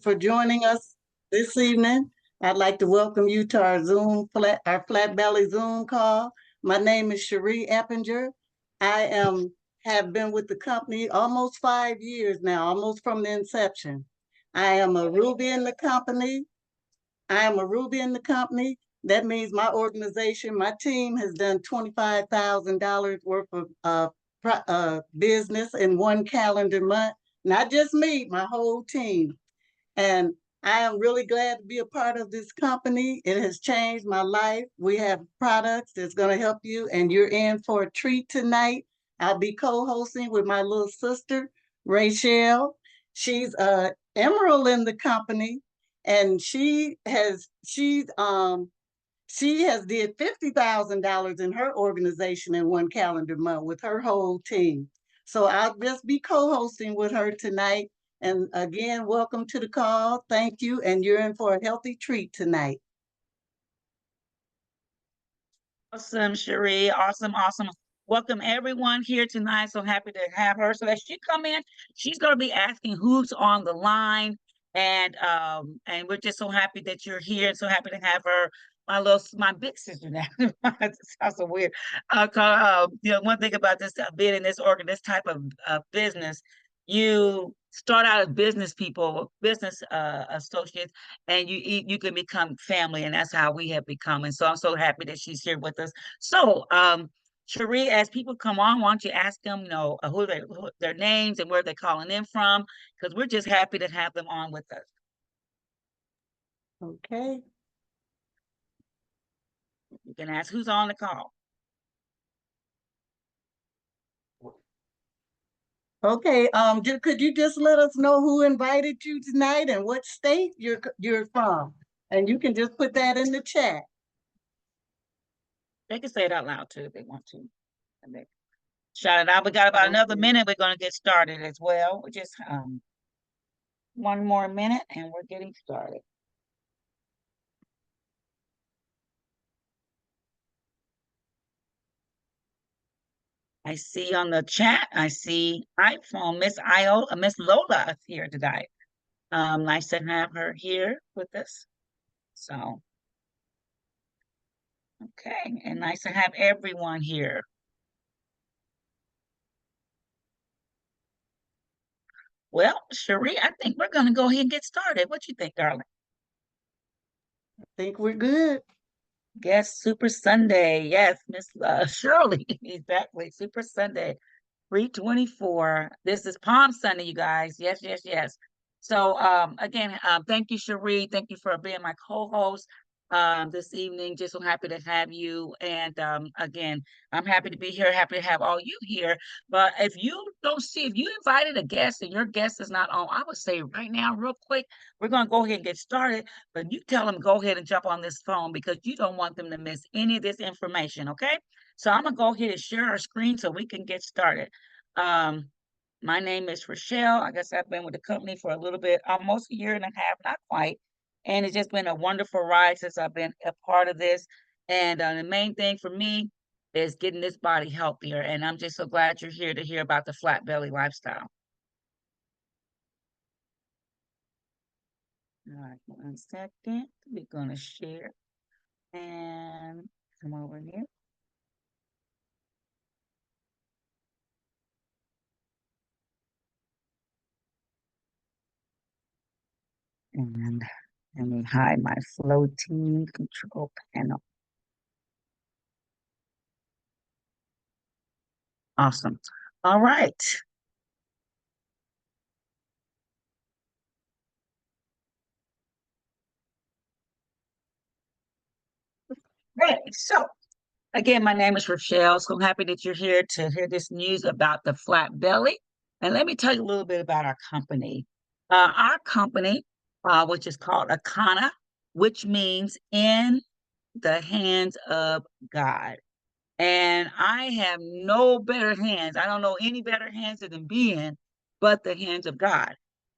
for joining us this evening. I'd like to welcome you to our our Flat Belly Zoom call. My name is Sheree Eppenger. I have been with the company almost 5 years now, almost from the inception. I am a Ruby in the company. I am a Ruby in the company. That means my organization, my team has done $25,000 worth of business in one calendar month. Not just me, my whole team. And I am really glad to be a part of this company. It has changed my life. We have products that's going to help you, and you're in for a treat tonight. I'll be co-hosting with my little sister, Rachel. She's a emerald in the company, and she has did $50,000 in her organization in one calendar month with her whole team. So I'll just be co-hosting with her tonight. And again, welcome to the call. Thank you. And you're in for a healthy treat tonight. Awesome, Sheree. Awesome, awesome. Welcome everyone here tonight. So happy to have her. So as she come in, she's going to be asking who's on the line. And we're just so happy that you're here. So happy to have her. My big sister now. It sounds so weird. One thing about this being in this type of business, you start out as business people, business associates, and you can become family, and that's how we have become. And so I'm so happy that she's here with us. So, Sheree, as people come on, why don't you ask them, who their names and where they're calling in from? Because we're just happy to have them on with us. Okay. You can ask who's on the call. Okay. Could you just let us know who invited you tonight and what state you're from? And you can just put that in the chat. They can say it out loud too if they want to. And they shout it out. We got about another minute. We're going to get started as well. We just one more minute and we're getting started. I see on the chat, I see iPhone, Miss Lola is here today. Nice to have her here with us. So, okay, and nice to have everyone here. Well, Sheree, I think we're going to go ahead and get started. What you think, darling? I think we're good. Yes, Super Sunday. Yes, Miss Shirley. Exactly. Super Sunday, 3/24. This is Palm Sunday, you guys. Yes, yes, yes. So again, thank you, Sheree. Thank you for being my co-host this evening. Just so happy to have you. And again, I'm happy to be here, happy to have all you here. But if you invited a guest and your guest is not on, I would say right now, real quick, we're gonna go ahead and get started. But you tell them go ahead and jump on this phone because you don't want them to miss any of this information, okay? So I'm gonna go ahead and share our screen so we can get started. My name is Rochelle. I guess I've been with the company for a little bit, almost a year and a half, not quite. And it's just been a wonderful ride since I've been a part of this. And the main thing for me is getting this body healthier. And I'm just so glad you're here to hear about the flat belly lifestyle. All right, 1 second. We're going to share and come over here. And let me hide my floating control panel. Awesome. All right. Great. So again, my name is Rochelle. So happy that you're here to hear this news about the flat belly. And let me tell you a little bit about our company. Our company, which is called Akana, which means in the hands of God. And I have no better hands. I don't know any better hands than be in, but the hands of God.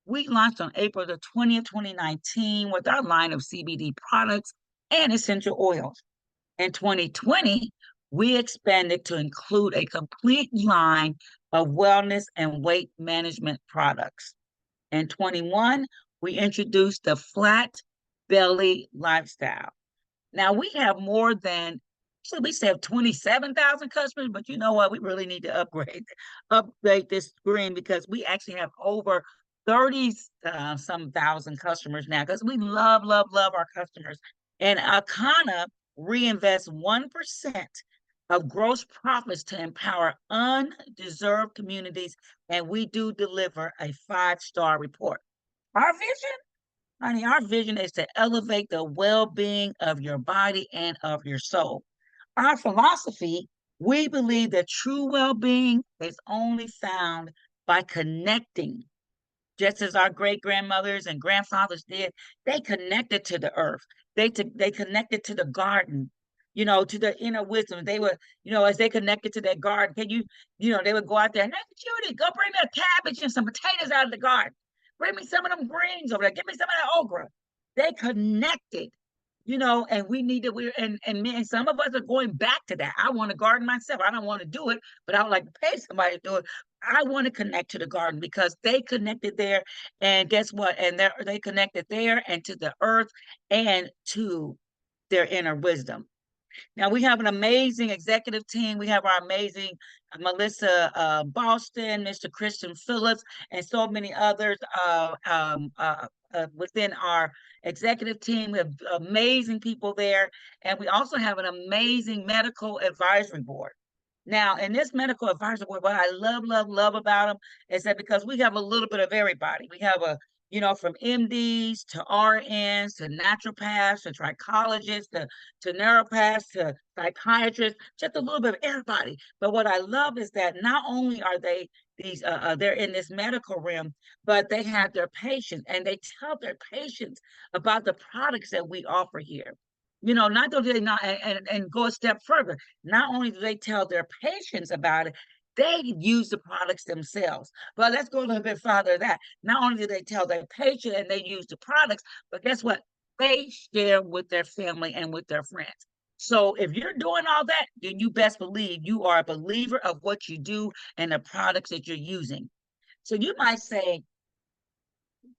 We launched on April the 20th, 2019 with our line of CBD products and essential oils. In 2020, we expanded to include a complete line of wellness and weight management products. In 21, we introduced the flat belly lifestyle. Now we have more than, so we have 27,000 customers, but you know what? We really need to upgrade this screen because we actually have over 30 some thousand customers now because we love, love, love our customers. And Akana reinvests 1% of gross profits to empower undeserved communities, and we do deliver a 5-star report. Our vision, honey, our vision is to elevate the well-being of your body and of your soul. Our philosophy, we believe that true well-being is only found by connecting, just as our great grandmothers and grandfathers did. They connected to the earth. They connected to the garden, to the inner wisdom. They were, as they connected to that garden, they would go out there and, hey, Judy, go bring me a cabbage and some potatoes out of the garden. Bring me some of them greens over there. Give me some of that okra. They connected, and we need to, and some of us are going back to that. I want to garden myself. I don't want to do it, but I would like to pay somebody to do it. I want to connect to the garden because they connected there, and guess what? And they connected there and to the earth and to their inner wisdom. Now we have an amazing executive team. We have our amazing Melissa Boston, Mr. Christian Phillips, and so many others within our executive team. We have amazing people there. And we also have an amazing medical advisory board. Now, in this medical advisory board, what I love, love, love about them is that because we have a little bit of everybody. We have from MDs to RNs to naturopaths to trichologists to neuropaths to psychiatrists, just a little bit of everybody. But what I love is that not only are they they're in this medical realm, but they have their patients and they tell their patients about the products that we offer here. Not only do they not and go a step further, not only do they tell their patients about it, they use the products themselves. But let's go a little bit farther than that. Not only do they tell their patient and they use the products, but guess what? They share with their family and with their friends. So if you're doing all that, then you best believe you are a believer of what you do and the products that you're using. So you might say,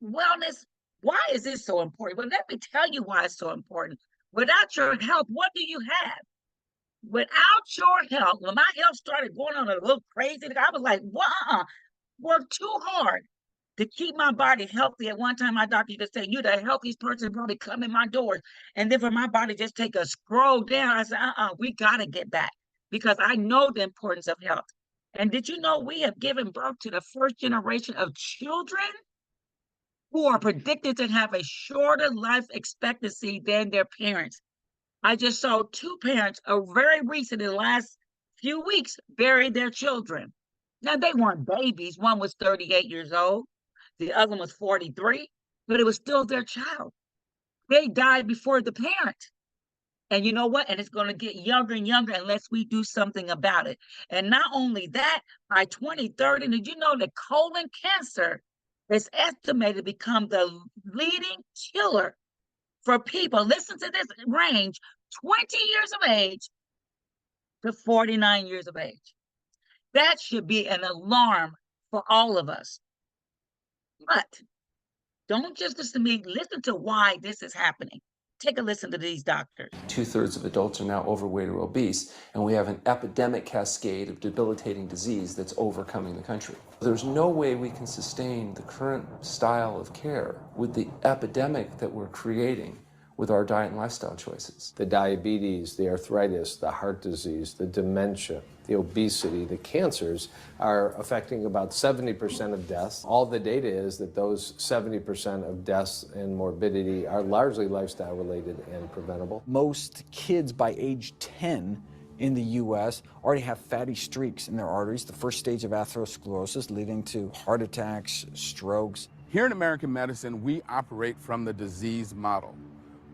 wellness, why is this so important? Well, let me tell you why it's so important. Without your health, what do you have? Without your health, when my health started going on a little crazy, I was like, wow, work too hard to keep my body healthy. At one time, my doctor used to say, you're the healthiest person probably come in my doors. And then for my body just take a scroll down, I said, we got to get back because I know the importance of health. And did you know we have given birth to the first generation of children who are predicted to have a shorter life expectancy than their parents? I just saw 2 parents, very recent, in the last few weeks, bury their children. Now, they weren't babies. One was 38 years old. The other one was 43, but it was still their child. They died before the parent. And you know what? And it's going to get younger and younger unless we do something about it. And not only that, by 2030, did you know that colon cancer is estimated to become the leading killer for people, listen to this range, 20 years of age to 49 years of age. That should be an alarm for all of us. But don't just listen to me, listen to why this is happening. Take a listen to these doctors. 2/3 of adults are now overweight or obese, and we have an epidemic cascade of debilitating disease that's overcoming the country. There's no way we can sustain the current style of care with the epidemic that we're creating with our diet and lifestyle choices. The diabetes, the arthritis, the heart disease, the dementia, the obesity, the cancers are affecting about 70% of deaths. All the data is that those 70% of deaths and morbidity are largely lifestyle related and preventable. Most kids by age 10 in the U.S. already have fatty streaks in their arteries, the first stage of atherosclerosis leading to heart attacks, strokes. Here in American medicine, we operate from the disease model.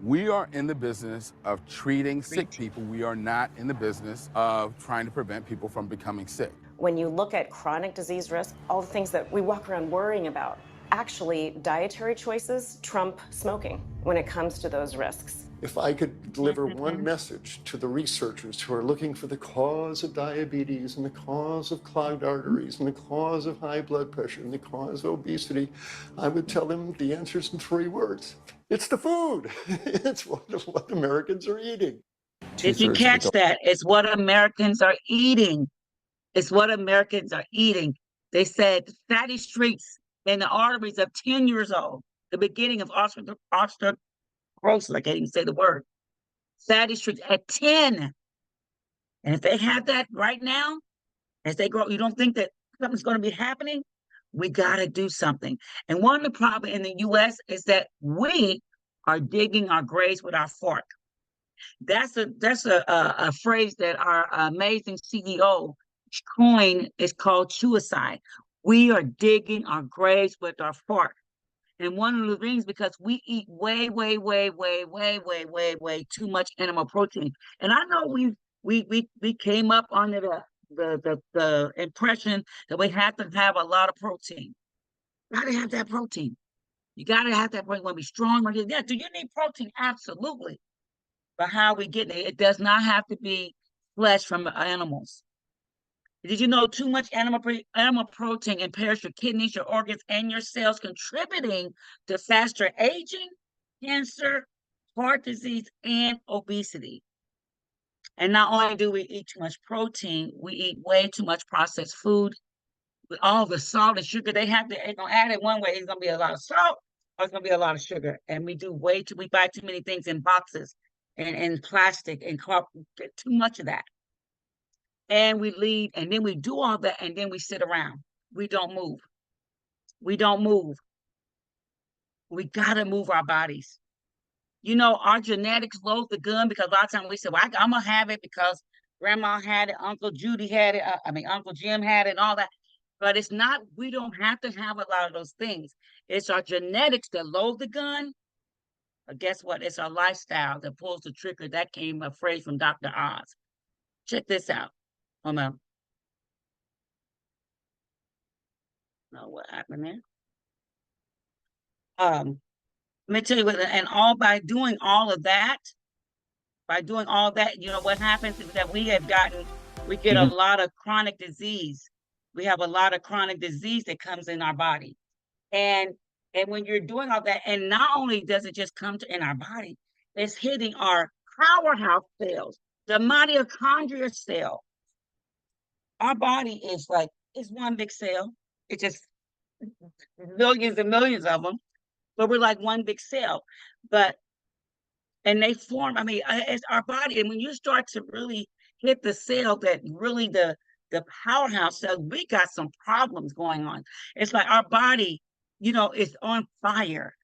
We are in the business of treating sick people. We are not in the business of trying to prevent people from becoming sick. When you look at chronic disease risk, all the things that we walk around worrying about, actually dietary choices trump smoking when it comes to those risks. If I could deliver one message to the researchers who are looking for the cause of diabetes and the cause of clogged arteries and the cause of high blood pressure and the cause of obesity, I would tell them the answer's in 3 words. It's the food. It's what Americans are eating. Did you Two-thirds of catch adults. that? It's what Americans are eating. It's what Americans are eating. They said fatty streaks in the arteries of 10 years old, the beginning of osteoporosis. I can't even say the word. Fatty streaks at 10. And if they have that right now, as they grow, you don't think that something's going to be happening? We got to do something. And one of the problems in the US is that we are digging our graves with our fork. That's a phrase that our amazing CEO coined. Is called suicide. We are digging our graves with our fork. And one of the things, because we eat way too much animal protein. And I know we came up under the impression that we have to have a lot of protein. Gotta have that protein. You gotta have that protein. You want to be strong. Yeah, do you need protein? Absolutely. But how are we getting it? It does not have to be flesh from animals. Did you know too much animal protein impairs your kidneys, your organs, and your cells, contributing to faster aging, cancer, heart disease, and obesity? And not only do we eat too much protein, we eat way too much processed food with all the salt and sugar. They're gonna add it one way. It's gonna be a lot of salt, or it's gonna be a lot of sugar. And we buy too many things in boxes and plastic and get too much of that. And we leave, and then we do all that, and then we sit around. We don't move. We don't move. We gotta move our bodies. Our genetics load the gun, because a lot of times we say, well, I'm gonna have it because grandma had it, Uncle Judy had it, Uncle Jim had it, and all that. But it's not, we don't have to have a lot of those things. It's our genetics that load the gun. But guess what? It's our lifestyle that pulls the trigger. That came a phrase from Dr. Oz. Check this out. Hold on. No, what happened there? Let me tell you what, and all by doing all of that, what happens is that we get a lot of chronic disease. We have a lot of chronic disease that comes in our body. And when you're doing all that, and not only does it just come in our body, it's hitting our powerhouse cells, the mitochondria cell. Our body is one big cell. It's just millions and millions of them, but we're like one big cell. And they form, it's our body. And when you start to really hit the cell, that really the powerhouse cells, we got some problems going on. It's like our body, is on fire.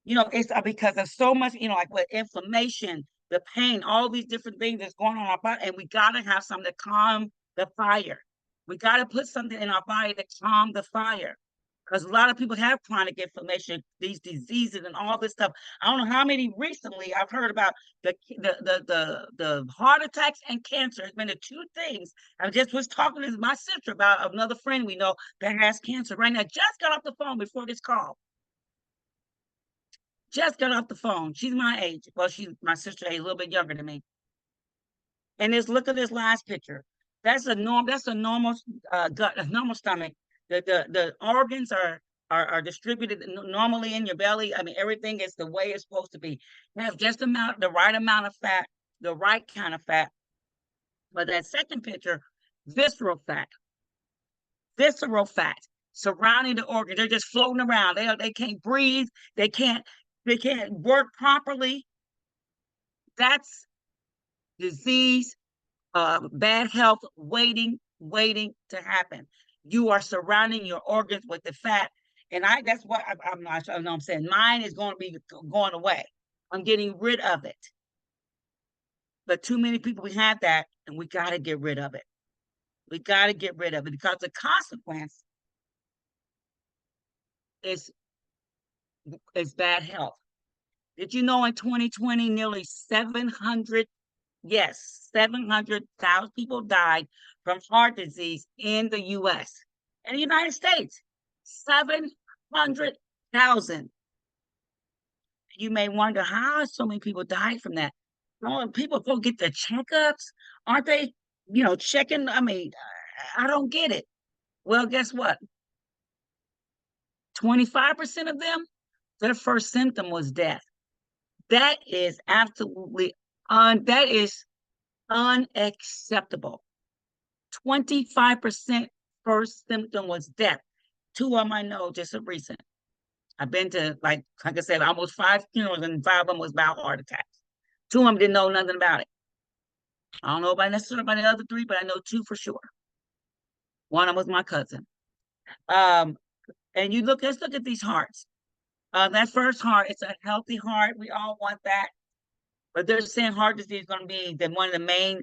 It's because of so much, like with inflammation, the pain, all these different things that's going on in our body. And we got to have something to calm the fire. We got to put something in our body to calm the fire. Because a lot of people have chronic inflammation, these diseases and all this stuff. I don't know how many recently I've heard about the heart attacks and cancer. It's been the two things. I just was talking to my sister about another friend we know that has cancer right now. Just got off the phone before this call. Just got off the phone. She's my age. Well, she's my sister, a little bit younger than me. And look at this last picture. That's a normal gut, a normal stomach. The organs are distributed normally in your belly. Everything is the way it's supposed to be. You have just the right amount of fat, the right kind of fat. But that second picture, visceral fat surrounding the organ. They're just floating around. They can't breathe. They can't work properly. That's disease, bad health waiting to happen. You are surrounding your organs with the fat. And that's what I'm not sure. I'm saying mine is going to be going away. I'm getting rid of it. But too many people, we have that, and we got to get rid of it. We got to get rid of it, because the consequence is bad health. Did you know in 2020, nearly 700,000 people died from heart disease in the US, in the United States? 700,000. You may wonder how so many people died from that. Oh, people go get their checkups, aren't they? Checking. I mean, I don't get it. Well, guess what? 25% of them, their first symptom was death. That is absolutely that is unacceptable. 25% first symptom was death. 2 of them I know just of recent. I've been to, like I said, almost 5 funerals, and 5 of them was about heart attacks. 2 of them didn't know nothing about it. I don't know necessarily about the other 3, but I know 2 for sure. One of them was my cousin. And let's look at these hearts. That first heart, it's a healthy heart. We all want that. But they're saying heart disease is going to be one of the main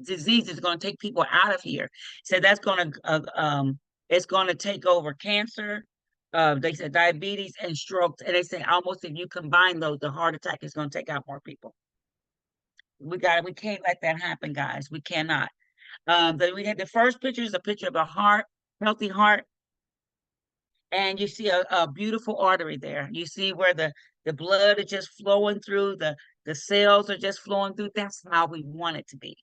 disease is going to take people out of here. So that's going to it's going to take over cancer. They said diabetes and strokes, and they say almost if you combine those, the heart attack is going to take out more people. We can't let that happen, guys. We cannot. Then we had the first picture is a picture of a heart, healthy heart, and you see a beautiful artery there. You see where the blood is just flowing through, the cells are just flowing through. That's how we want it to be.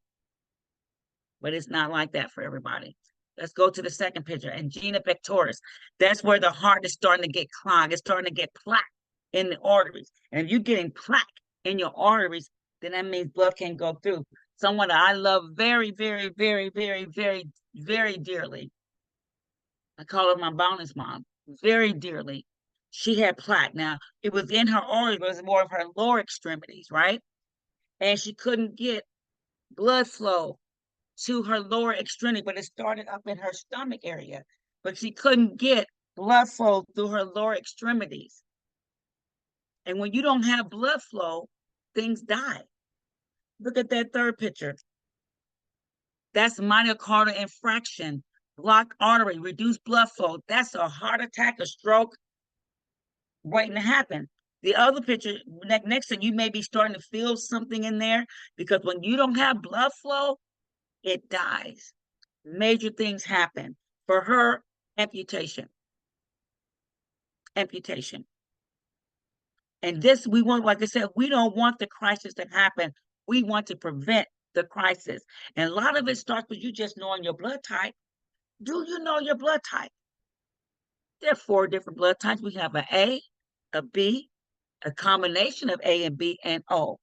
But it's not like that for everybody. Let's go to the second picture. Angina pectoris. That's where the heart is starting to get clogged. It's starting to get plaque in the arteries. And if you're getting plaque in your arteries, then that means blood can't go through. Someone that I love very, very, very, very, very, very dearly. I call her my bonus mom, very dearly. She had plaque. Now, it was in her arteries, but it was more of her lower extremities, right? And she couldn't get blood flow to her lower extremity, but it started up in her stomach area. But she couldn't get blood flow through her lower extremities. And when you don't have blood flow, things die. Look at that third picture. That's myocardial infarction, blocked artery, reduced blood flow. That's a heart attack, a stroke waiting to happen. The other picture, next to you may be starting to feel something in there, because when you don't have blood flow, it dies. Major things happen. For her, amputation. And this, we want, like I said, we don't want the crisis to happen. We want to prevent the crisis. And a lot of it starts with you just knowing your blood type. Do you know your blood type? There are 4 different blood types. We have an A, a B, a combination of A and B, and O.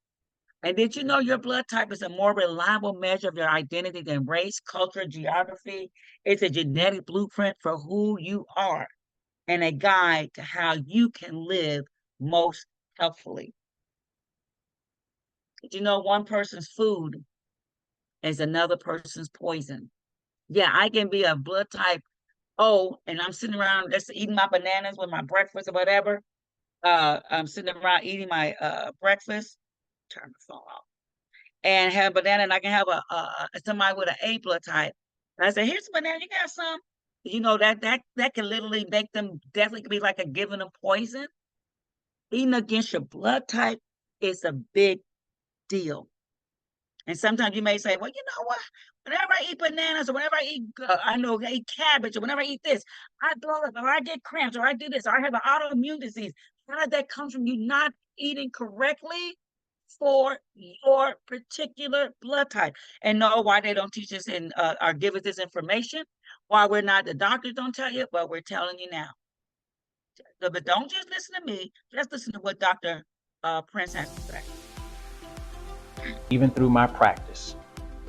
And did you know your blood type is a more reliable measure of your identity than race, culture, geography? It's a genetic blueprint for who you are and a guide to how you can live most healthfully. Did you know one person's food is another person's poison? Yeah, I can be a blood type O, and I'm sitting around just eating my bananas with my breakfast or whatever. I'm sitting around eating my breakfast. Turn the phone off. And have a banana, and I can have somebody with an A blood type. And I say, here's a banana, you got some? You know, that can literally make them definitely be like a giving them poison. Eating against your blood type is a big deal. And sometimes you may say, well, you know what? Whenever I eat bananas, or whenever I eat, I eat cabbage, or whenever I eat this, I blow up, or I get cramps, or I do this, or I have an autoimmune disease. How did that come from you not eating correctly for your particular blood type? And know why they don't teach us or give us this information? Why we're not, the doctors don't tell you, but we're telling you now. But don't just listen to me, just listen to what Dr. Prince has to say. Even through my practice,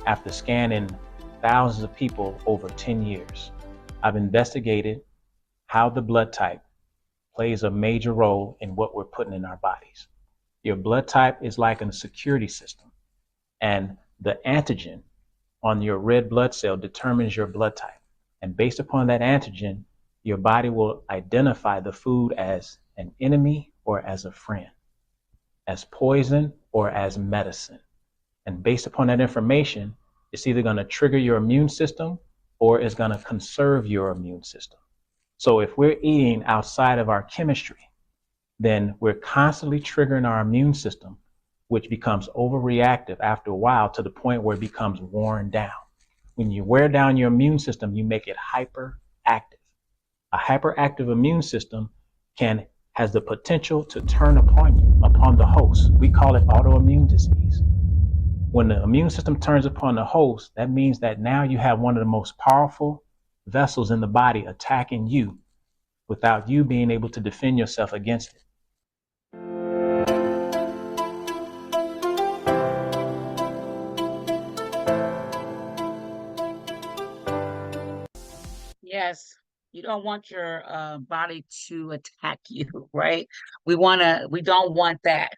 after scanning thousands of people over 10 years, I've investigated how the blood type plays a major role in what we're putting in our bodies. Your blood type is like a security system, and the antigen on your red blood cell determines your blood type. And based upon that antigen, your body will identify the food as an enemy or as a friend, as poison or as medicine. And based upon that information, it's either going to trigger your immune system or it's going to conserve your immune system. So if we're eating outside of our chemistry, then we're constantly triggering our immune system, which becomes overreactive after a while to the point where it becomes worn down. When you wear down your immune system, you make it hyperactive. A hyperactive immune system can has the potential to turn upon you, upon the host. We call it autoimmune disease. When the immune system turns upon the host, that means that now you have one of the most powerful vessels in the body attacking you without you being able to defend yourself against it. Yes, you don't want your body to attack you, right? We don't want that.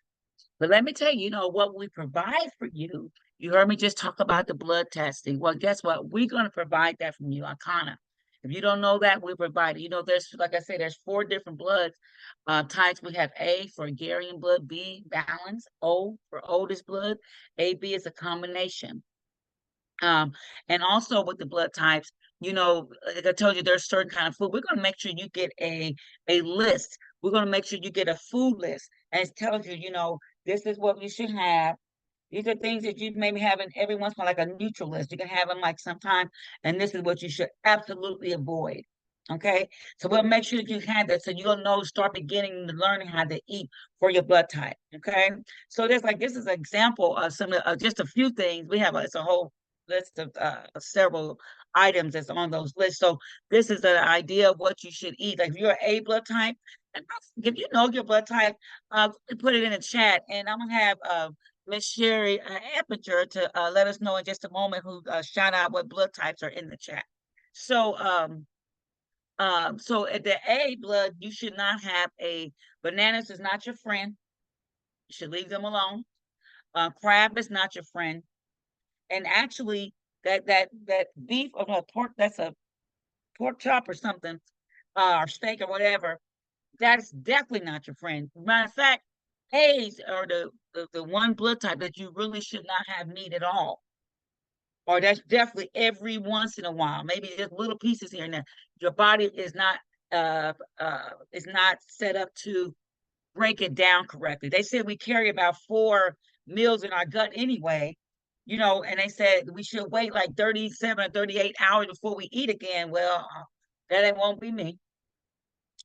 But let me tell you, you know, what we provide for you. You heard me just talk about the blood testing. Well, guess what? We're going to provide that from you, Icona. If you don't know that, we provide it. You know, there's, like I said, there's 4 different blood types. We have A for Hungarian blood, B, balance, O for oldest blood, AB is a combination. And also with the blood types, you know, like I told you, there's certain kind of food. We're going to make sure you get a list. We're going to make sure you get a food list, and it tells you, you know, this is what you should have. These are things that you maybe have in every once in a while, like a neutral list. You can have them like sometime, and this is what you should absolutely avoid. Okay, so we'll make sure that you have that, so you'll know, start beginning to learning how to eat for your blood type. Okay, so there's like, this is an example of some of just a few things. We have it's a whole list of several items that's on those lists. So this is an idea of what you should eat. Like if you're A blood type, and if you know your blood type, put it in the chat, and I'm gonna have Miss Sheree Eppenger to let us know in just a moment who shout out what blood types are in the chat. So so at the A blood, you should not have bananas is not your friend. You should leave them alone. Crab is not your friend. And actually, that beef or pork, that's a pork chop or something, or steak or whatever, that's definitely not your friend. Matter of fact, A's are the one blood type that you really should not have meat at all. Or that's definitely every once in a while, maybe just little pieces here and there. Your body is not set up to break it down correctly. They said we carry about 4 meals in our gut anyway, you know, and they said we should wait like 37 or 38 hours before we eat again. Well, that won't be me.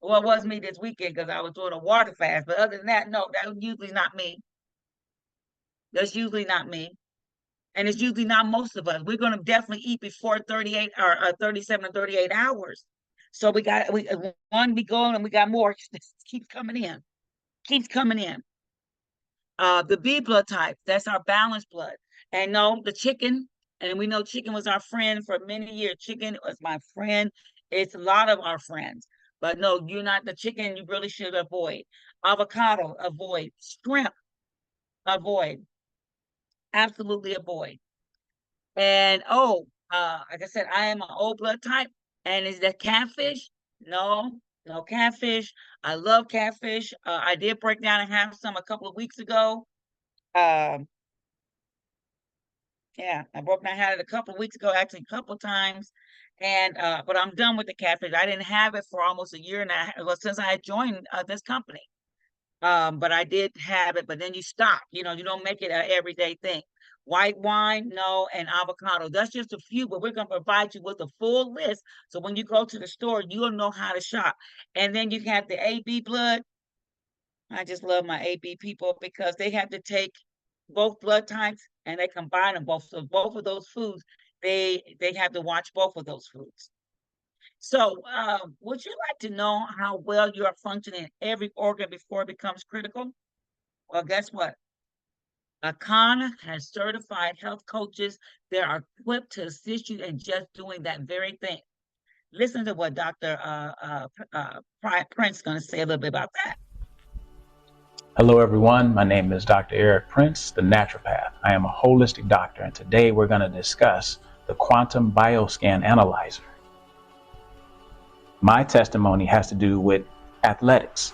Well, it was me this weekend because I was doing a water fast. But other than that, no, that's usually not me. That's usually not me. And it's usually not most of us. We're going to definitely eat before 38 or 37 or 38 hours. So we one be going and we got more. Keeps coming in. Keeps coming in. The B blood type, that's our balanced blood. And no, the chicken, and we know chicken was our friend for many years. Chicken was my friend. It's a lot of our friends. But no, you're not the chicken, you really should avoid. Avocado, avoid. Shrimp, avoid. Absolutely avoid. And like I said, I am an O blood type. And is that catfish? No, no catfish. I love catfish. I did break down and have some a couple of weeks ago. Yeah, I had it a couple of weeks ago, actually a couple of times. And but I'm done with the catfish. I didn't have it for almost a year and a half, well, since I had joined this company. But I did have it, but then you stop, you know, you don't make it an everyday thing. White wine, no, and avocado. That's just a few, but we're going to provide you with a full list. So when you go to the store, you'll know how to shop. And then you have the AB blood. I just love my AB people because they have to take both blood types and they combine them both. So both of those foods, they have to watch both of those foods. So, would you like to know how well you are functioning in every organ before it becomes critical? Well, guess what? Akana has certified health coaches that are equipped to assist you in just doing that very thing. Listen to what Dr. Prince is going to say a little bit about that. Hello, everyone. My name is Dr. Eric Prince, the naturopath. I am a holistic doctor, and today we're going to discuss the quantum bioscan analyzer. My testimony has to do with athletics.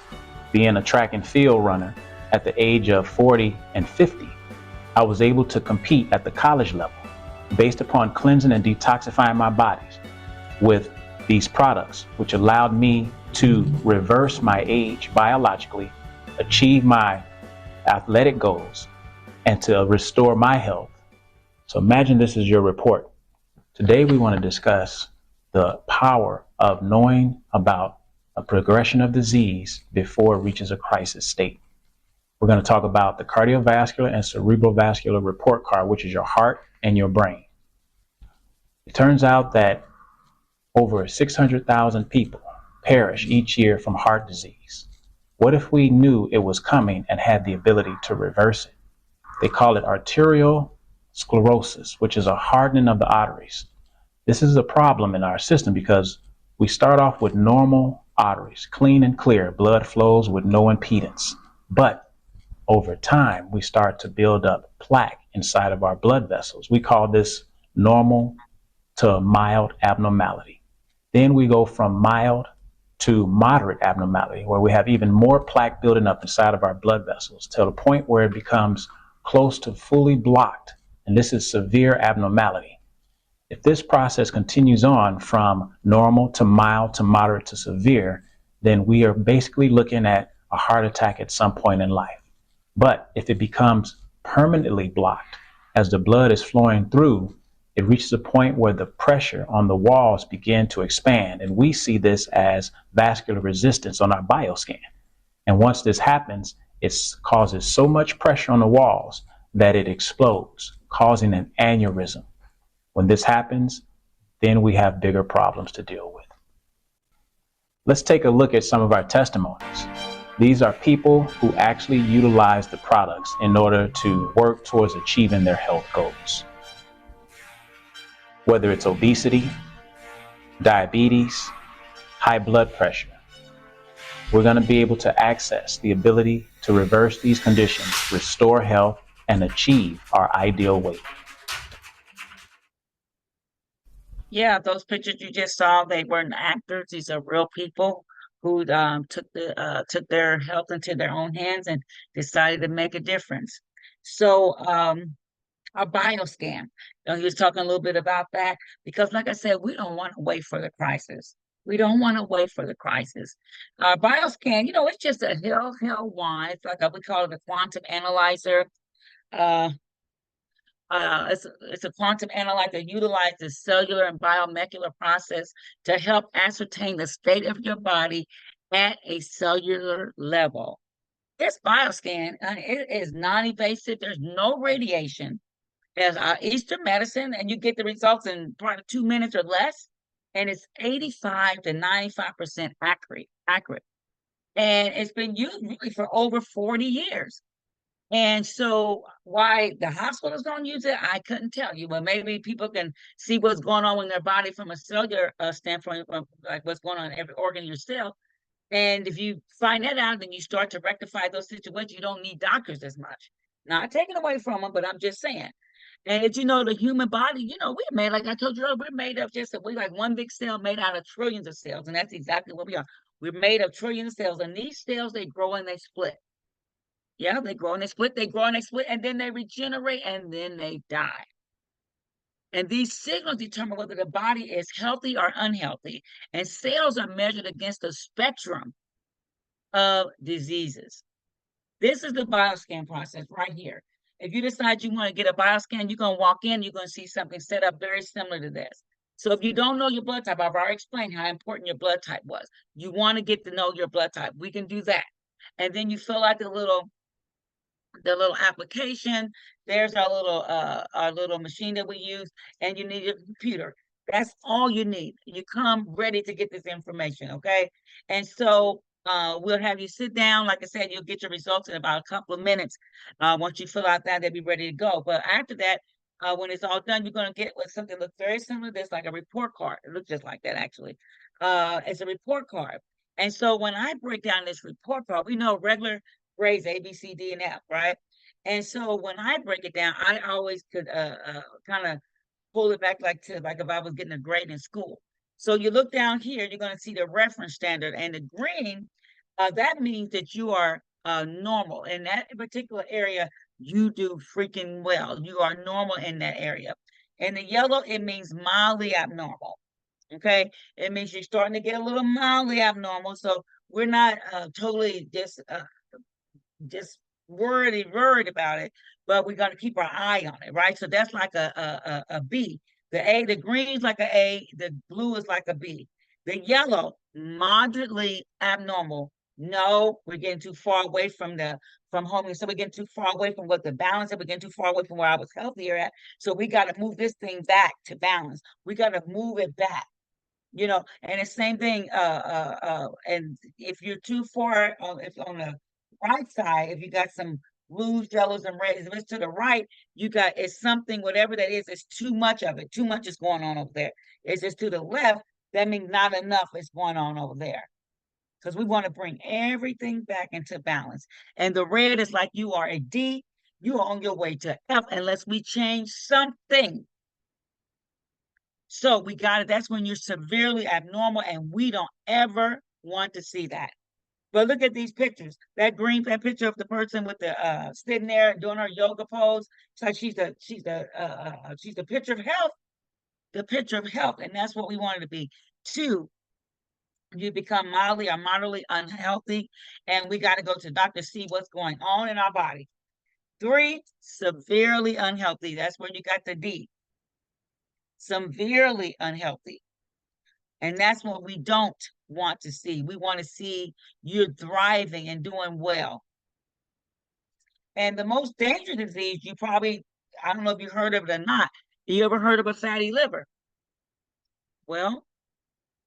Being a track and field runner at the age of 40 and 50, I was able to compete at the college level based upon cleansing and detoxifying my bodies with these products, which allowed me to reverse my age biologically, achieve my athletic goals, and to restore my health. So imagine this is your report. Today we want to discuss the power of knowing about a progression of disease before it reaches a crisis state. We're going to talk about the cardiovascular and cerebrovascular report card, which is your heart and your brain. It turns out that over 600,000 people perish each year from heart disease. What if we knew it was coming and had the ability to reverse it? They call it arterial sclerosis, which is a hardening of the arteries. This is a problem in our system because we start off with normal arteries, clean and clear, blood flows with no impedance. But over time, we start to build up plaque inside of our blood vessels. We call this normal to mild abnormality. Then we go from mild to moderate abnormality, where we have even more plaque building up inside of our blood vessels to the point where it becomes close to fully blocked. And this is severe abnormality. If this process continues on from normal to mild to moderate to severe, then we are basically looking at a heart attack at some point in life. But if it becomes permanently blocked, as the blood is flowing through, it reaches a point where the pressure on the walls begin to expand. And we see this as vascular resistance on our bioscan. And once this happens, it causes so much pressure on the walls that it explodes, causing an aneurysm. When this happens, then we have bigger problems to deal with. Let's take a look at some of our testimonies. These are people who actually utilize the products in order to work towards achieving their health goals. Whether it's obesity, diabetes, high blood pressure, we're going to be able to access the ability to reverse these conditions, restore health, and achieve our ideal weight. Yeah, those pictures you just saw, they weren't actors. These are real people who took their health into their own hands and decided to make a difference. So a bioscan. He was talking a little bit about that because, like I said, we don't want to wait for the crisis. We don't want to wait for the crisis. Bioscan, it's just a hell wide. It's like we call it a quantum analyzer. It's a quantum analyzer that utilizes cellular and biomolecular process to help ascertain the state of your body at a cellular level. This bioscan, it is non-invasive. There's no radiation. There's Eastern medicine, and you get the results in probably 2 minutes or less. And it's 85 to 95% accurate. And it's been used really for over 40 years. And so why the hospitals don't use it, I couldn't tell you, but maybe people can see what's going on in their body from a cellular standpoint, like what's going on in every organ in your cell. And if you find that out, then you start to rectify those situations. You don't need doctors as much. Not taking away from them, but I'm just saying. And if the human body, we're made, like I told you earlier, we're made of we're like one big cell made out of trillions of cells. And that's exactly what we are. We're made of trillions of cells. And these cells, they grow and they split. Yeah, they grow and they split, and then they regenerate, and then they die. And these signals determine whether the body is healthy or unhealthy. And cells are measured against a spectrum of diseases. This is the bioscan process right here. If you decide you want to get a bioscan, you're going to walk in, you're going to see something set up very similar to this. So if you don't know your blood type, I've already explained how important your blood type was. You want to get to know your blood type. We can do that. And then you fill out the little application. There's our little machine that we use, and you need a computer. That's all you need. You come ready to get this information, okay? And so we'll have you sit down. Like I said, you'll get your results in about a couple of minutes. Once you fill out that, they'll be ready to go. But after that, when it's all done, you're going to get with something that looks very similar to this, like a report card. It looks just like that, actually. It's a report card. And so when I break down this report card, we know regular grades A, B, C, D, and F, right? And so when I break it down, I always could kind of pull it back like if I was getting a grade in school. So you look down here, you're going to see the reference standard, and the green, that means that you are normal in that particular area. You do freaking well. You are normal in that area. And the yellow, it means mildly abnormal. Okay, it means you're starting to get a little mildly abnormal. So we're not totally just worried about it, but we got to keep our eye on it, right? So that's like a B. The green is like a A, the blue is like a B. The yellow, moderately abnormal. No, we're getting too far away from home. So we're getting too far away from what the balance is. We're getting too far away from where I was healthier at. So we got to move this thing back to balance. We got to move it back. And the same thing, and if you're too far, if on the right side, if you got some blues, yellows, and reds, if it's to the right, it's something, whatever that is, it's too much of it. Too much is going on over there. It's just to the left, that means not enough is going on over there. Because we want to bring everything back into balance. And the red is like you are a D, you are on your way to F unless we change something. So we got it. That's when you're severely abnormal, and we don't ever want to see that. But look at these pictures. That picture of the person with the sitting there doing her yoga pose. It's like she's the picture of health. The picture of health, and that's what we wanted to be. 2, you become mildly or moderately unhealthy, and we got to go to doctor to see what's going on in our body. 3, severely unhealthy. That's where you got the D. Severely unhealthy. And that's what we don't want to see. We want to see you're thriving and doing well. And the most dangerous disease, I don't know if you heard of it or not. You ever heard of a fatty liver? Well,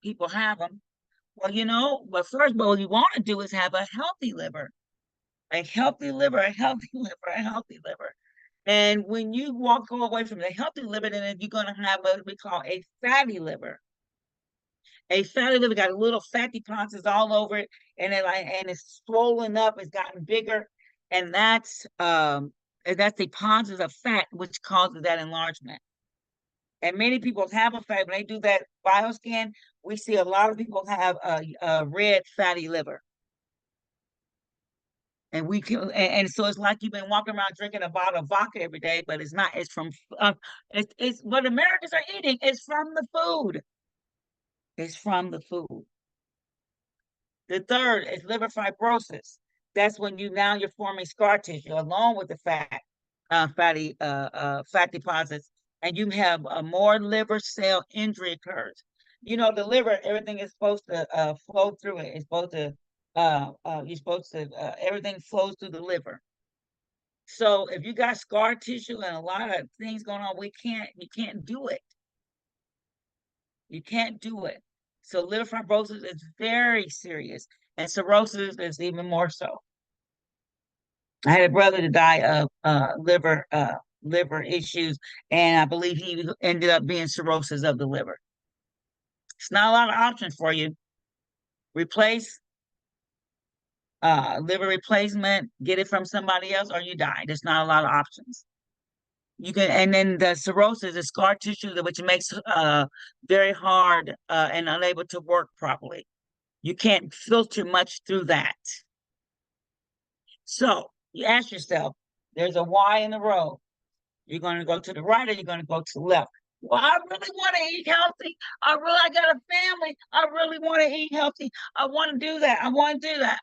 people have them. Well, but first of all, what you want to do is have a healthy liver. A healthy liver, a healthy liver, a healthy liver. And when you go away from the healthy liver, then you're going to have what we call a fatty liver. A fatty liver got little fat deposits all over it, and it's swollen up, it's gotten bigger, and that's deposits of fat which causes that enlargement. And many people have a fat. When they do that bioscan, we see a lot of people have a red fatty liver. And so it's like you've been walking around drinking a bottle of vodka every day, but it's not. It's from it's what Americans are eating. It's from the food. It's from the food. The third is liver fibrosis. That's when you're forming scar tissue along with the fat deposits, and you have more liver cell injury occurs. The liver, everything is supposed to flow through it. It's supposed to everything flows through the liver. So if you got scar tissue and a lot of things going on, you can't do it. You can't do it. So liver fibrosis is very serious, and cirrhosis is even more so. I had a brother to die of liver issues, and I believe he ended up being cirrhosis of the liver. It's not a lot of options for you. Replace liver replacement, get it from somebody else, or you die. There's not a lot of options. And then the cirrhosis is scar tissue, which makes very hard and unable to work properly. You can't filter much through that. So you ask yourself, there's a Y in the road. You're going to go to the right or you're going to go to the left. Well, I really want to eat healthy. I got a family. I really want to eat healthy. I want to do that. I want to do that.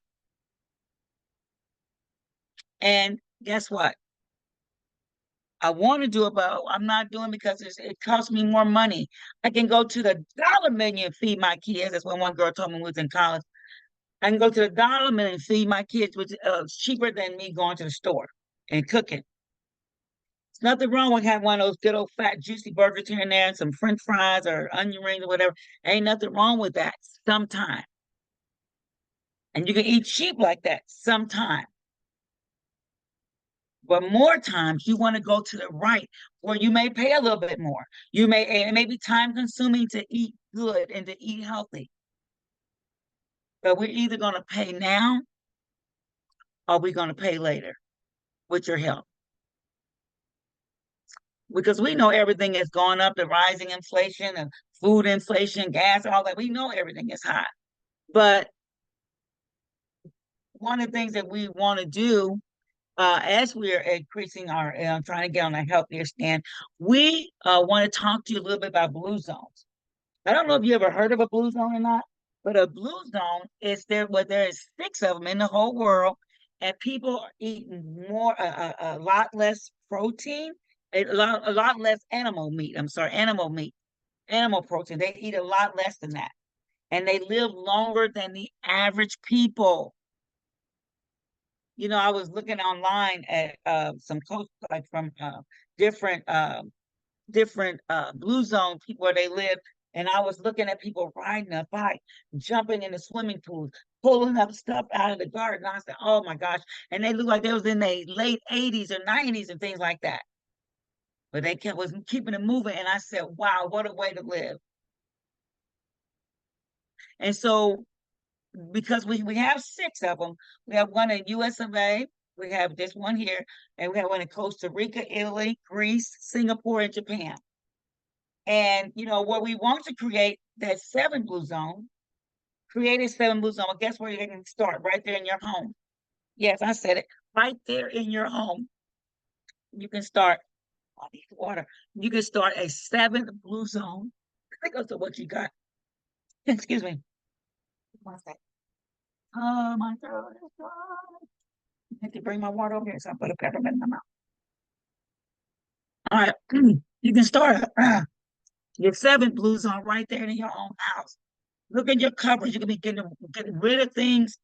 And guess what? I want to do it, but I'm not doing it because it costs me more money. I can go to the dollar menu and feed my kids. That's what one girl told me when we was in college. I can go to the dollar menu and feed my kids, which is cheaper than me going to the store and cooking. There's nothing wrong with having one of those good old fat juicy burgers here and there and some French fries or onion rings or whatever. Ain't nothing wrong with that sometime. And you can eat cheap like that sometime. But more times you want to go to the right where you may pay a little bit more. It may be time consuming to eat good and to eat healthy. But we're either going to pay now or we're going to pay later with your health. Because we know everything is going up, the rising inflation and food inflation, gas, all that. We know everything is high. But one of the things that we want to do as we're increasing our trying to get on a healthier stand, we want to talk to you a little bit about blue zones. I don't know if you ever heard of a blue zone or not, but a blue zone is there is 6 of them in the whole world, and people are eating a lot less protein, a lot less animal meat. Animal protein. They eat a lot less than that. and they live longer than the average people. You know, I was looking online at some coaches like from different blue zone people where they live, and I was looking at people riding a bike, jumping in the swimming pools, pulling up stuff out of the garden. I said, "Oh my gosh!" And they looked like they was in their late 80s or 90s and things like that. But they was keeping it moving, and I said, "Wow, what a way to live!" And so, because we have 6 of them, we have one in US of A, we have this one here, and we have one in Costa Rica, Italy, Greece, Singapore, and Japan. And you know, what we want to create that 7 blue zone, create a 7 blue zone. Well, guess where you can start? Right there in your home. Yes, I said it. Right there in your home. You can start. I need water. You can start a 7th blue zone. Think of what you got. Excuse me. One second. Oh my God. I have to bring my water over here, so I put a peppermint in my mouth. All right. You can start your 7th blue zone right there in your own house. Look at your cupboards. You can be getting rid of things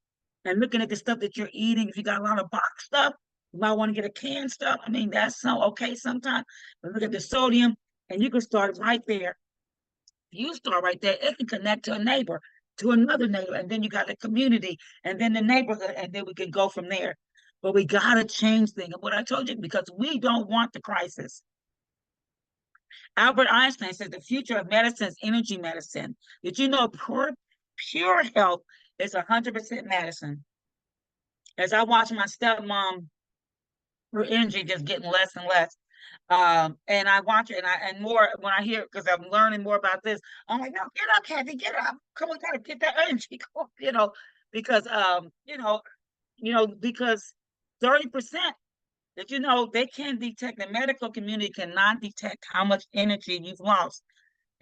and looking at the stuff that you're eating. If you got a lot of box stuff, you might want to get a canned stuff. I mean, that's so okay sometimes. But look at the sodium, and you can start right there. You start right there. It can connect to a neighbor, to another neighbor, and then you got the community, and then the neighborhood, and then we can go from there. But we got to change things. What I told you, because we don't want the crisis. Albert Einstein says the future of medicine is energy medicine. Did you know pure health is 100% medicine? As I watch my stepmom, her energy just getting less and less. And I watch it, and more when I hear, because I'm learning more about this. I'm like, no, get up, Kathy, get up. Come on, gotta get that energy going, because because 30%. That they can detect, the medical community cannot detect how much energy you've lost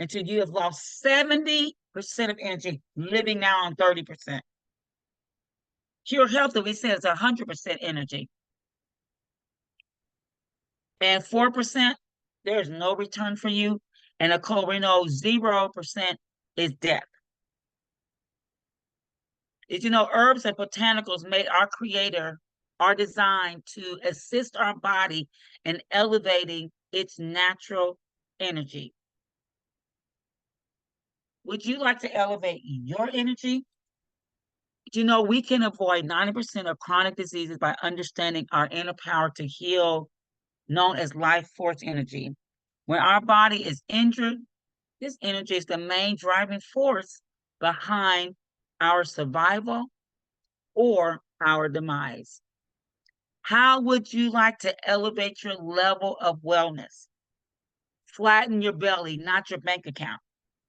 until you have lost 70% of energy, living now on 30%. Pure health, that we said, is 100% energy. And 4%, there's no return for you. And Nicole, we know 0% is death. Did you know herbs and botanicals made our creator are designed to assist our body in elevating its natural energy? Would you like to elevate your energy? Do you know we can avoid 90% of chronic diseases by understanding our inner power to heal, known as life force energy? When our body is injured, this energy is the main driving force behind our survival or our demise. How would you like to elevate your level of wellness? Flatten your belly, not your bank account.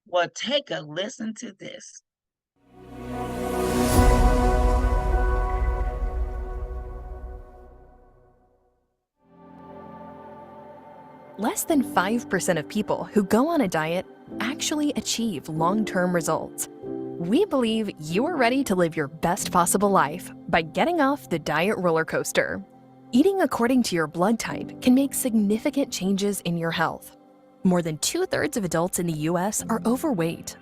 Well, take a listen to this. Less than 5% of people who go on a diet actually achieve long-term results. We believe you are ready to live your best possible life by getting off the diet roller coaster. Eating according to your blood type can make significant changes in your health. More than 2/3 of adults in the US are overweight.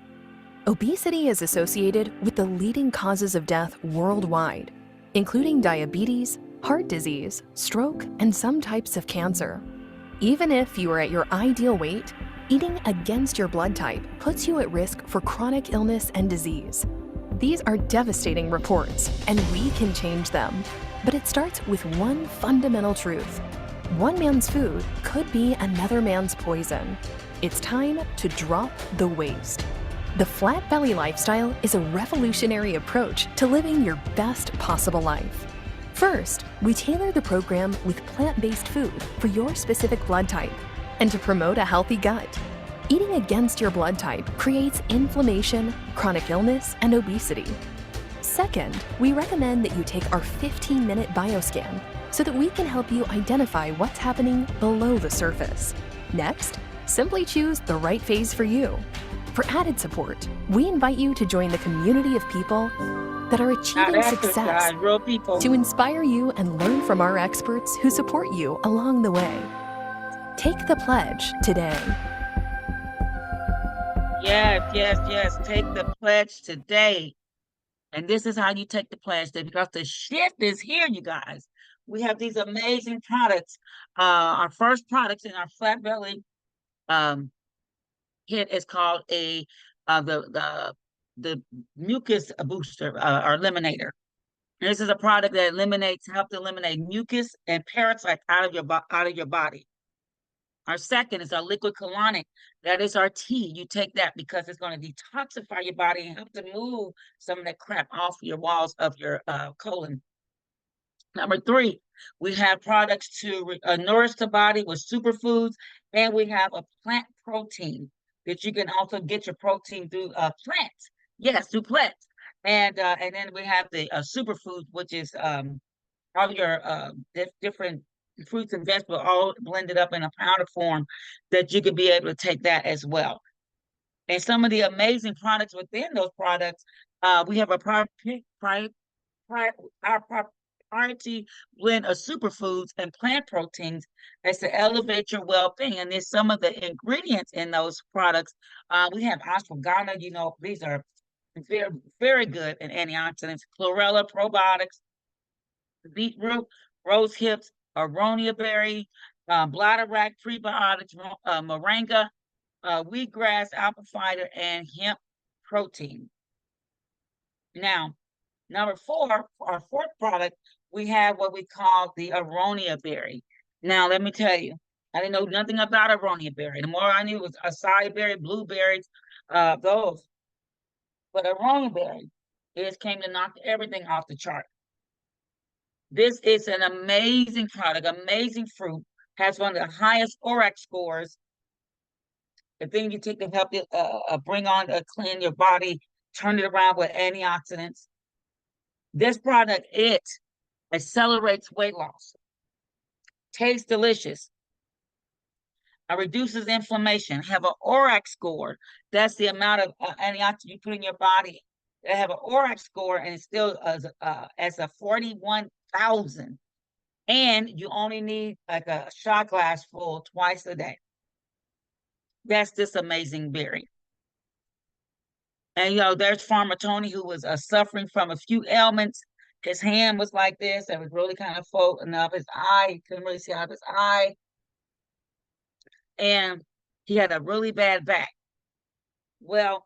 Obesity is associated with the leading causes of death worldwide, including diabetes, heart disease, stroke, and some types of cancer. Even if you are at your ideal weight, eating against your blood type puts you at risk for chronic illness and disease. These are devastating reports, and we can change them. But it starts with one fundamental truth. One man's food could be another man's poison. It's time to drop the waste. The Flat Belly Lifestyle is a revolutionary approach to living your best possible life. First, we tailor the program with plant-based food for your specific blood type and to promote a healthy gut. Eating against your blood type creates inflammation, chronic illness, and obesity. Second, we recommend that you take our 15-minute bioscan so that we can help you identify what's happening below the surface. Next, simply choose the right phase for you. For added support, we invite you to join the community of people that are achieving success real people. to inspire you and learn from our experts who support you along the way. Take the pledge today. Yes, yes, yes. Take the pledge today. And this is how you take the pledge today, because the shift is here, you guys. We have these amazing products. Our first products in our flat belly um, hit is called the mucus booster or eliminator. This is a product that helps eliminate mucus and parasites out of your body. Our second is our liquid colonic. That is our tea. You take that because it's going to detoxify your body and help to move some of that crap off your walls of your colon. Number three, we have products to nourish the body with superfoods, and we have a plant protein that you can also get your protein through plants. Yes, through plants. And then we have the superfoods, which is all your different fruits and vegetables all blended up in a powder form that you could be able to take that as well. And some of the amazing products within those products, we have our propriety blend of superfoods and plant proteins as to elevate your well-being. And there's some of the ingredients in those products. We have ashwagandha, these are very, very good in antioxidants, chlorella, probiotics, beetroot, rose hips, aronia berry, bladderwrack, prebiotics, moringa, wheatgrass, apple cider, and hemp protein. Now, number four, our fourth product, we have what we call the aronia berry. Now, let me tell you, I didn't know nothing about aronia berry. The more I knew was acai berry, blueberries, those. But aronia berry came to knock everything off the chart. This is an amazing product, amazing fruit, has one of the highest ORAC scores. The thing you take to help you bring on, clean your body, turn it around with antioxidants. This product, it accelerates weight loss, tastes delicious, reduces inflammation, have an ORAC score. That's the amount of antioxidant you put in your body. They have an ORAC score, and it's still as a 41,000. And you only need like a shot glass full twice a day. That's this amazing berry. And there's Farmer Tony, who was suffering from a few ailments. His hand was like this. It was really kind of folding up. His eye, you couldn't really see out of his eye. And he had a really bad back. Well,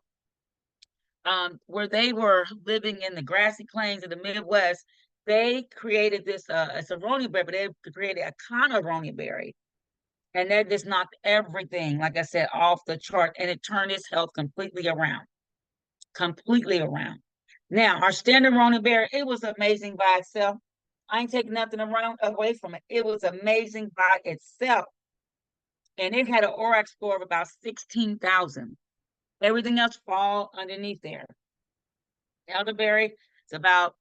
where they were living in the grassy plains of the Midwest, they created this, it's a aronia berry, but they created a aronia berry. And that just knocked everything, like I said, off the chart. And it turned his health completely around. Completely around. Now, our standard aronia berry, it was amazing by itself. I ain't taking nothing away from it. It was amazing by itself. And it had an ORAC score of about 16,000. Everything else fall underneath there. Elderberry, it's about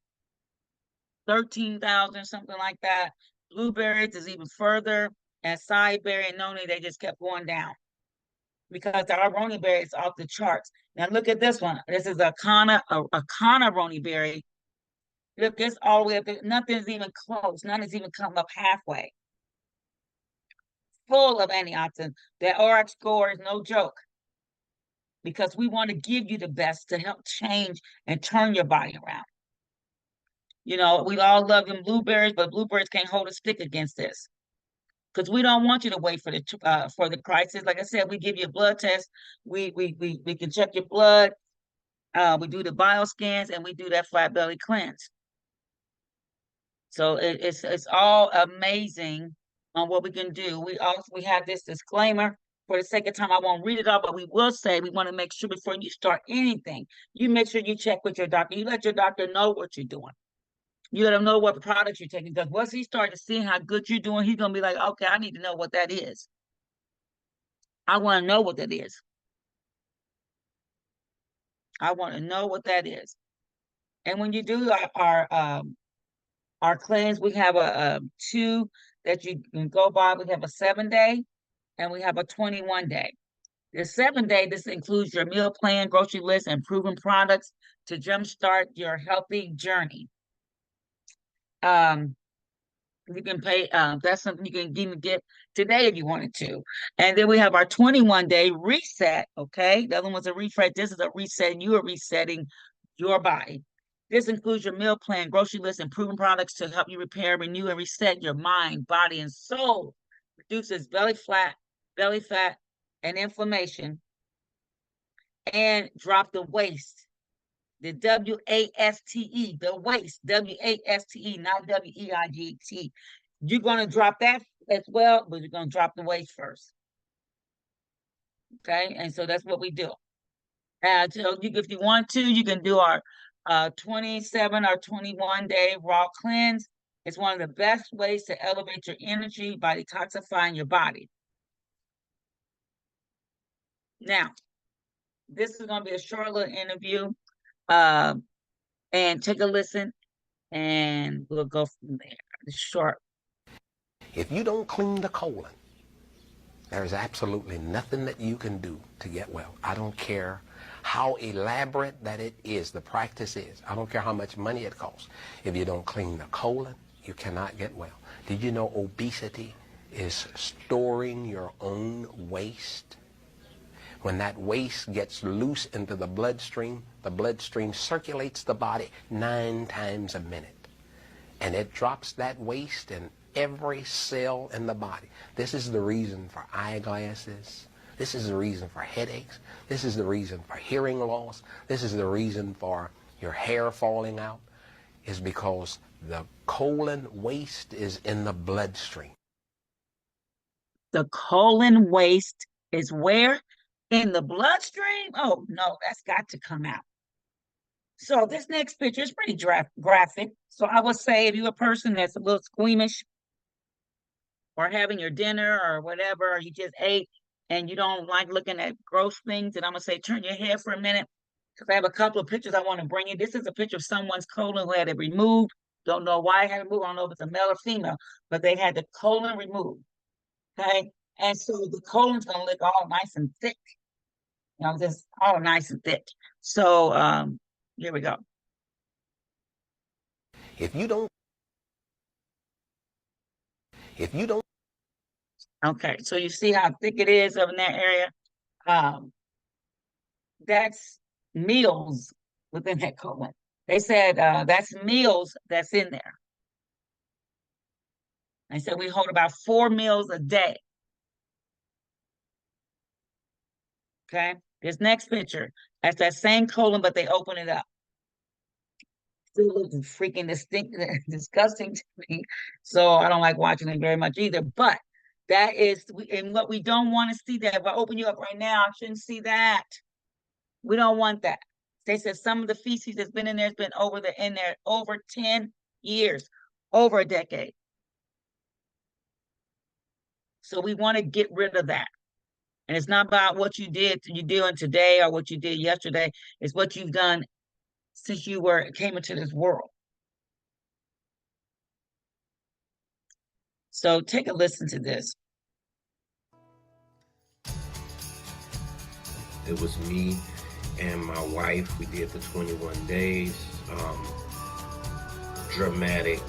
13,000, something like that. Blueberries is even further. And acai berry and noni, they just kept going down because the aronia berry is off the charts. Now look at this one. This is a Kana aronia berry. Look, it's all the way up there. Nothing's even close. None has even come up halfway. Full of antioxidants. That ORAC score is no joke, because we want to give you the best to help change and turn your body around. We all love them blueberries, but blueberries can't hold a stick against this, because we don't want you to wait for the crisis. Like I said, we give you a blood test. We can check your blood. We do the bioscans, and we do that flat belly cleanse. So it's all amazing on what we can do. We have this disclaimer. For the sake of time, I won't read it all, but we will say we want to make sure before you start anything, you make sure you check with your doctor. You let your doctor know what you're doing. You let him know what products you're taking, because once he starts to see how good you're doing, he's gonna be like, okay, I need to know what that is. I want to know what that is. I want to know what that is. And when you do our cleanse, we have a two that you can go by. We have a 7-day and we have a 21-day. The 7-day, this includes your meal plan, grocery list, and proven products to jumpstart your healthy journey. You can pay, that's something you can even get today if you wanted to. And then we have our 21-day reset, okay? The other one's a refresh. This is a reset, and you are resetting your body. This includes your meal plan, grocery list, and proven products to help you repair, renew, and reset your mind, body, and soul. Reduces belly fat, and inflammation, and drop the waist. The W-A-S-T-E, the waist, W-A-S-T-E, not W-E-I-G-T. You're going to drop that as well, but you're going to drop the waist first. Okay, and so that's what we do. So if you want to, you can do our 27 or 21-day raw cleanse. It's one of the best ways to elevate your energy by detoxifying your body. Now, this is going to be a short little interview. And take a listen, and we'll go from there. It's short. If you don't clean the colon, there's absolutely nothing that you can do to get well. I don't care how elaborate that it is, the practice is. I don't care how much money it costs. If you don't clean the colon, you cannot get well. Did you know obesity is storing your own waste? When that waste gets loose into the bloodstream circulates the body 9 times a minute. And it drops that waste in every cell in the body. This is the reason for eyeglasses. This is the reason for headaches. This is the reason for hearing loss. This is the reason for your hair falling out, is because the colon waste is in the bloodstream. The colon waste is where? In the bloodstream? Oh, no, that's got to come out. So this next picture is pretty graphic. So I would say if you're a person that's a little squeamish, or having your dinner or whatever, or you just ate and you don't like looking at gross things, and I'm going to say turn your head for a minute, because I have a couple of pictures I want to bring you. This is a picture of someone's colon who had it removed. Don't know why it had it removed. I don't know if it's a male or female, but they had the colon removed. Okay? And so the colon's going to look all nice and thick. You know, just all nice and thick. So here we go. If you don't. Okay, so you see how thick it is over in that area? That's meals within that colon. They said that's meals that's in there. They said we hold about 4 meals a day. Okay, this next picture, that's that same colon, but they open it up. Still looks freaking disgusting to me. So I don't like watching it very much either. But that is, and what we don't want to see that. If I open you up right now, I shouldn't see that. We don't want that. They said some of the feces that's been in there has been in there over 10 years, over a decade. So we want to get rid of that. And it's not about what you're doing today or what you did yesterday. It's what you've done since you came into this world. So take a listen to this. It was me and my wife. We did the 21 days. Dramatic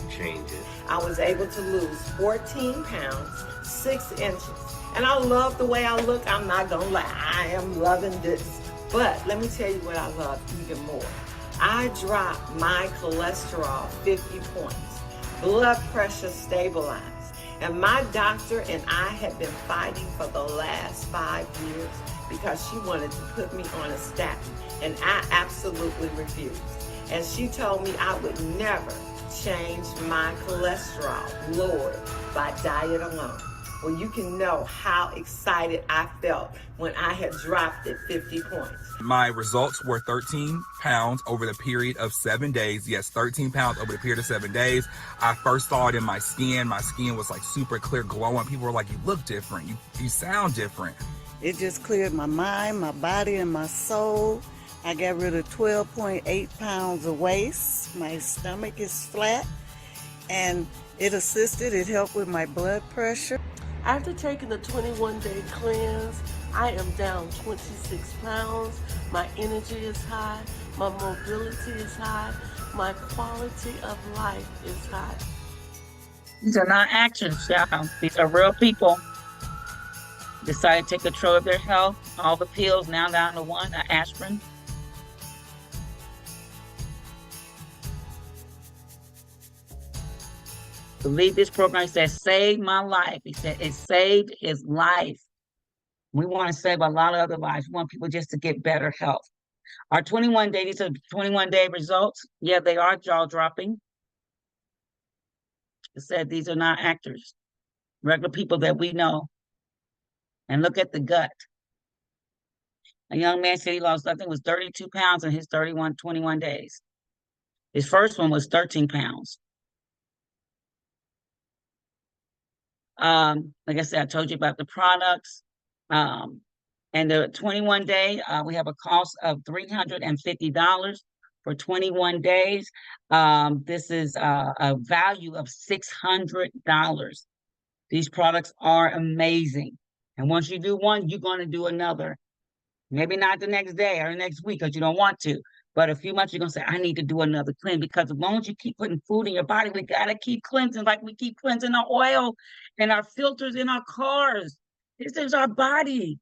changes. I was able to lose 14 pounds, 6 inches. And I love the way I look. I'm not gonna lie, I am loving this. But let me tell you what I love even more. I dropped my cholesterol 50 points, blood pressure stabilized. And my doctor and I have been fighting for the last 5 years because she wanted to put me on a statin, and I absolutely refused. And she told me I would never change my cholesterol lowered by diet alone. Well, you can know how excited I felt when I had dropped it 50 points. My results were 13 pounds over the period of 7 days. Yes, 13 pounds over the period of 7 days. I first saw it in my skin. My skin was like super clear, glowing. People were like, you look different. You sound different. It just cleared my mind, my body, and my soul. I got rid of 12.8 pounds of waist. My stomach is flat, and it helped with my blood pressure. After taking the 21-day cleanse, I am down 26 pounds. My energy is high. my mobility is high, my quality of life is high. These are not actions, y'all. These are real people. Decided to take control of their health. All the pills now down to one, aspirin. To lead this program, he said, "Saved my life." He said, "It saved his life." We want to save a lot of other lives. We want people just to get better health. Our 21 day, these are 21-day results. Yeah, they are jaw dropping. It said these are not actors, regular people that we know. And look at the gut. A young man said he lost, I think it was 32 pounds in his 21 days. His first one was 13 pounds. Like I said, I told you about the products. And the 21 day, we have a cost of $350 for 21 days. This is a value of $600. These products are amazing. And once you do one, you're going to do another. Maybe not the next day or the next week because you don't want to. But a few months, you're going to say, I need to do another cleanse, because as long as you keep putting food in your body, we got to keep cleansing, like we keep cleansing our oil and our filters in our cars. This is our body.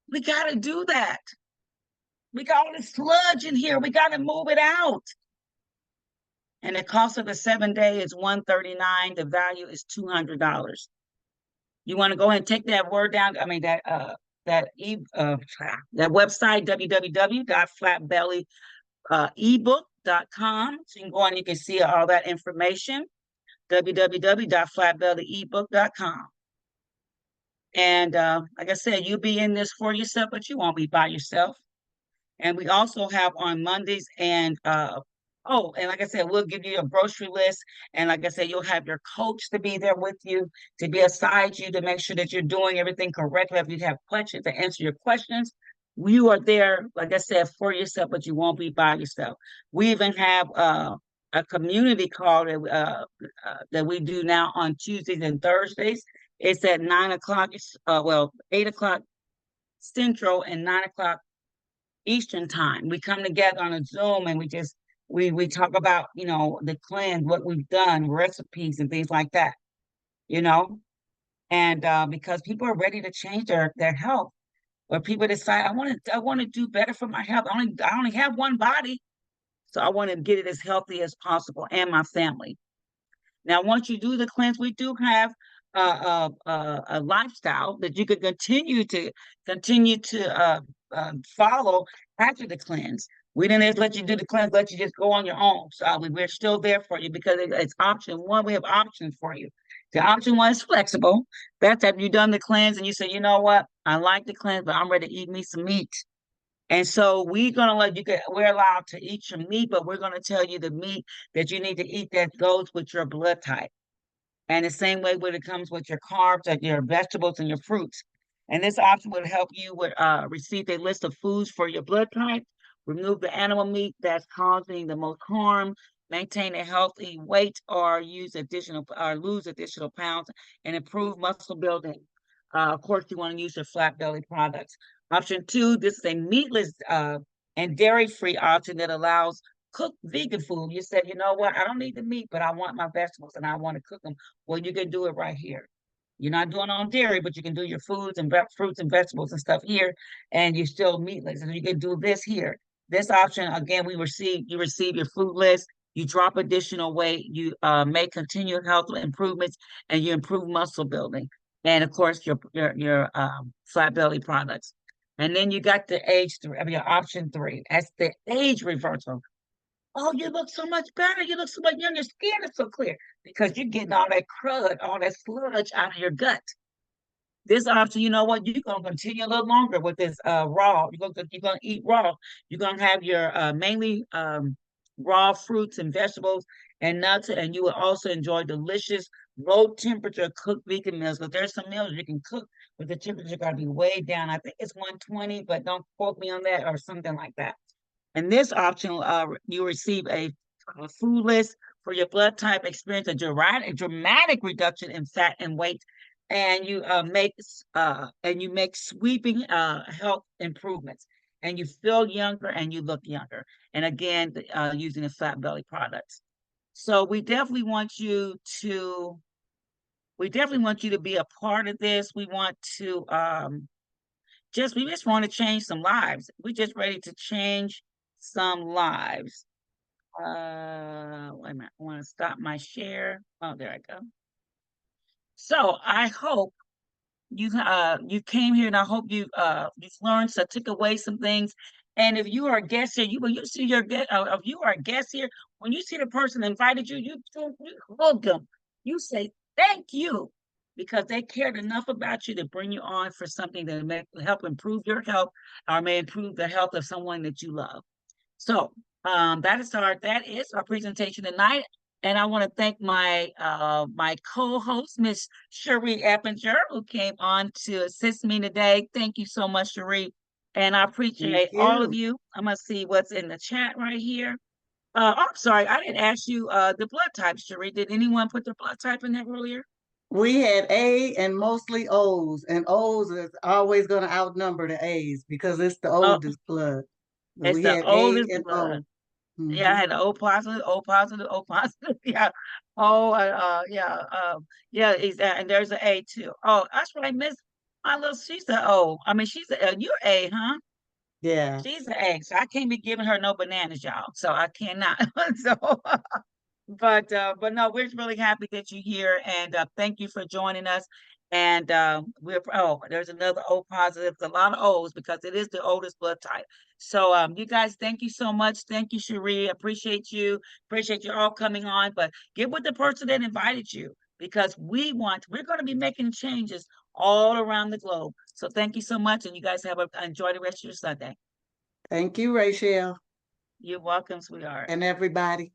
We got to do that. We got all this sludge in here. We got to move it out. And the cost of the 7-day is $139. The value is $200. You want to go ahead and take that word down. I mean, that website, www.flatbellyebook.com. So you can go on, you can see all that information, www.flatbellyebook.com. And like I said, you'll be in this for yourself, but you won't be by yourself. And we also have on Mondays and and like I said, we'll give you a grocery list. And like I said, you'll have your coach to be there with you, to be beside you, to make sure that you're doing everything correctly. If you have questions, to answer your questions, you are there, like I said, for yourself, but you won't be by yourself. We even have a community call that we do now on Tuesdays and Thursdays. It's at 9 o'clock, 8 o'clock Central and 9 o'clock Eastern time. We come together on a Zoom and we talk about, the cleanse, what we've done, recipes and things like that, and because people are ready to change their health, or people decide, I want to do better for my health. I only have one body, so I want to get it as healthy as possible, and my family. Now, once you do the cleanse, we do have a lifestyle that you could continue to follow after the cleanse. We didn't just let you do the cleanse, let you just go on your own. So we're still there for you, because it's option one. We have options for you. The option one is flexible. That's after you've done the cleanse and you say, you know what, I like the cleanse, but I'm ready to eat me some meat. And so we're allowed to eat your meat, but we're going to tell you the meat that you need to eat that goes with your blood type. And the same way when it comes with your carbs, like your vegetables and your fruits. And this option will help you with receive a list of foods for your blood type, remove the animal meat that's causing the most harm, maintain a healthy weight, or lose additional pounds, and improve muscle building. Of course, you want to use your flat belly products. Option 2, this is a meatless and dairy-free option that allows cooked vegan food. You said, you know what, I don't need the meat, but I want my vegetables and I want to cook them. Well, you can do it right here. You're not doing it on dairy, but you can do your foods and fruits and vegetables and stuff here, and you're still meatless. And you can do this here. This option, again, you receive your food list, you drop additional weight, you make continued health improvements, and you improve muscle building. And of course, your flat belly products. And then you got the option 3. That's the age reversal. Oh, you look so much better. You look so much younger. Your skin is so clear because you're getting all that crud, all that sludge out of your gut. This option, you know what? You're gonna continue a little longer with this raw. You're gonna eat raw. You're gonna have your mainly raw fruits and vegetables and nuts, and you will also enjoy delicious low temperature cooked vegan meals. Because there's some meals you can cook, but the temperature gotta be way down. I think it's 120, but don't quote me on that, or something like that. And this option, you receive a food list for your blood type, experience a dramatic reduction in fat and weight, and you make sweeping health improvements. and you feel younger and you look younger. And again, using the Flat Belly products. So we definitely want you to be a part of this. We want to we just want to change some lives. We're just ready to change some lives. Wait a minute, I want to stop my share. Oh, there I go. So I hope you came here, and I hope you've learned, so took away some things. And if you are a guest here, when you see your guest, if you are a guest here, when you see the person invited you, you hug them. You say thank you, because they cared enough about you to bring you on for something that may help improve your health, or may improve the health of someone that you love. So that is our presentation tonight. And I want to thank my my co-host, Miss Sheree Eppenger, who came on to assist me today. Thank you so much, Sheree. And I appreciate all of you. I'm gonna see what's in the chat right here. I'm sorry, I didn't ask you the blood type, Sheree. Did anyone put their blood type in there earlier? We had A and mostly O's, and O's is always going to outnumber the A's because it's the Oh, oldest blood. So it's we the had A oldest and blood. O. Yeah, I had O positive, O positive, O positive. Yeah. Oh, yeah. Yeah. And there's an A too. Oh, that's right, Miss. My little, she's the O. I mean, you're A, huh? Yeah. She's an A. So I can't be giving her no bananas, y'all. So I cannot. So, but no, we're really happy that you're here, and thank you for joining us. And there's another O positive, a lot of O's, because it is the oldest blood type. So you guys, thank you so much. Thank you, Sheree. Appreciate you. Appreciate you all coming on. But get with the person that invited you, because we're going to be making changes all around the globe. So thank you so much, and you guys enjoy the rest of your Sunday. Thank you, Rachel. You're welcome, sweetheart. And everybody.